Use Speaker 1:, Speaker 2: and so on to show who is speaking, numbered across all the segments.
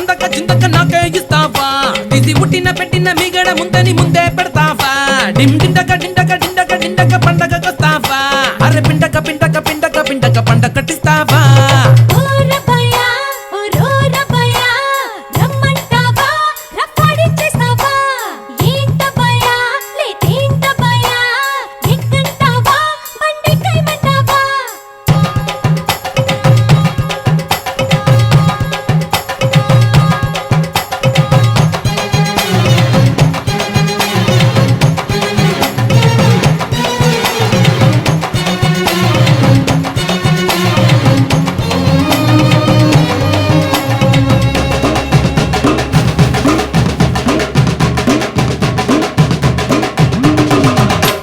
Speaker 1: అందక చిందక నాకే ఇస్తావా తీసి పుట్టిన పెట్టిన మిగడ ముందని ముందే పెడతావా డిండక డిండక డిండక డిండక పండగకొస్తావా అరే పిండక పిండక పిండక పిండక పండగ కట్టిస్తావా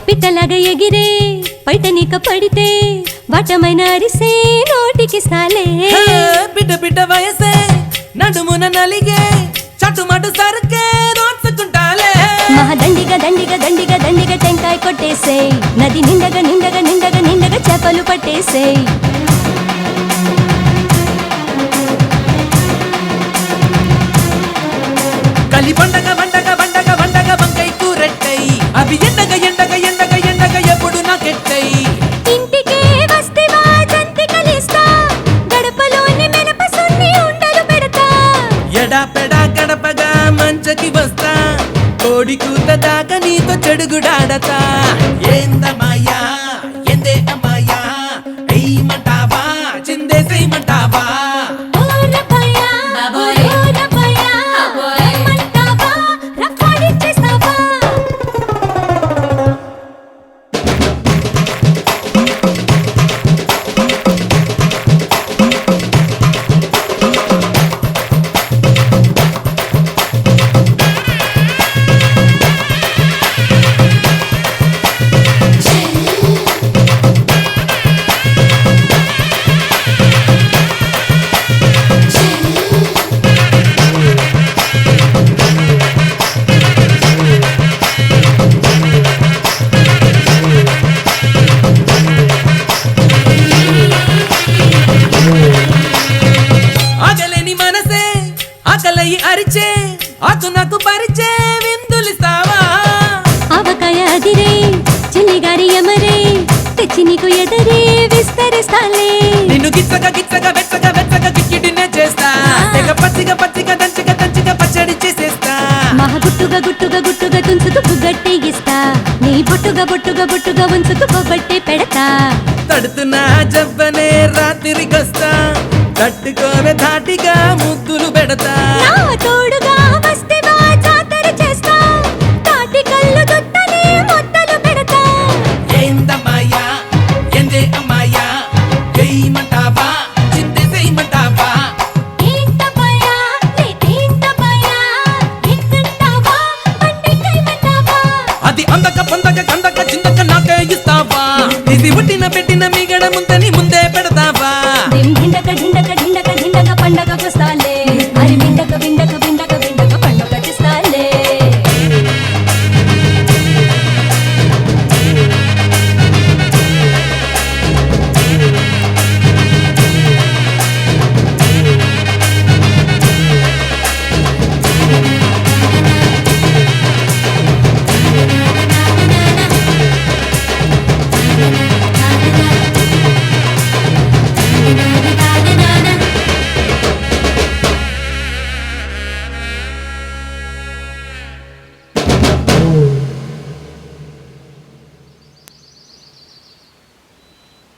Speaker 2: పిట్టలాగా ఎగిరే పైటనిక పడితే వటమైన అరిసే నోటికి సాలే
Speaker 1: బిడ్డ బిడ్డ వయసే నడుమున నలిగే చటుమటు సరుకే దోచుకుంటాలే
Speaker 2: మహాదండిగా దండిగా దండిగా దండిగా టెంకాయ కొట్టేసే నది నిండగా నిండగా నిండగా నిండగా చేపలు పట్టేసే
Speaker 1: కలి పండగ వండగ వండగ వండగ వంకై కూరెట్టై అవి ఎండగ ఎండగ ఎండగ ఎండగ ఎప్పుడు నాకెట్టై
Speaker 2: ఇంటికే వస్తేవా జంతి కలిస్తా గడపలోని మెనపసున్ని ఉండలు పెడతా
Speaker 1: ఎడా పెడా గడపగా మంచకి వస్తా కోడి కూత దాకా నీతో చెడుగుడాడతా ఏందమాయా ఎందే అమ్మాయా ఎయ్యమంటావా చిందేసేయమంటావా ఆగలేని మనసే ఆకలయి అరిచే ఆకు నాకు పరిచే విందులిస్తావా
Speaker 2: ఆవకాయ అదిరే చిల్లిగారి ఎమరే తెచ్చి నీకు ఎదరే విస్తరిస్తాలే
Speaker 1: నిన్ను గిచ్చగా గిచ్చగా వెచ్చగా వెచ్చగా గిచ్చిడినే చేస్తా తెగ పచ్చిగా పచ్చిగా దంచిగా దంచిగా పచ్చడి చేసేస్తా
Speaker 2: మహా గుట్టుగా గుట్టుగా గుట్టుగా తుంచుకు గట్టేగిస్తా నీ బొట్టుగా బొట్టుగా బొట్టుగా ఉంచుకు బొబ్బట్టే పెడతా
Speaker 1: తడుతున్నా జవ్వనే రాత్రికొస్తా తట్టుకోవే ధాటిగా ముద్దులు పెడతా
Speaker 2: నా తోడుగా వస్తేవా జాతర చేస్తా తాటి కళ్ళు దుత్తనే ముద్దలు పెడతా
Speaker 1: ఏందమ్మాయా ఎందే అమ్మాయా ఎయ్యమంటావా చిందేసేయమంటావా
Speaker 2: ఏంటబాయా లేదేంటబాయా ఎక్కంటావా బండికైమంటావా
Speaker 1: అది అందక పొందక కందక చిందక నాకే ఇస్తావా ఇది పుట్టిన పెట్టిన మిగడ ముందని ముందే పెడతావా
Speaker 2: డిండక డిండక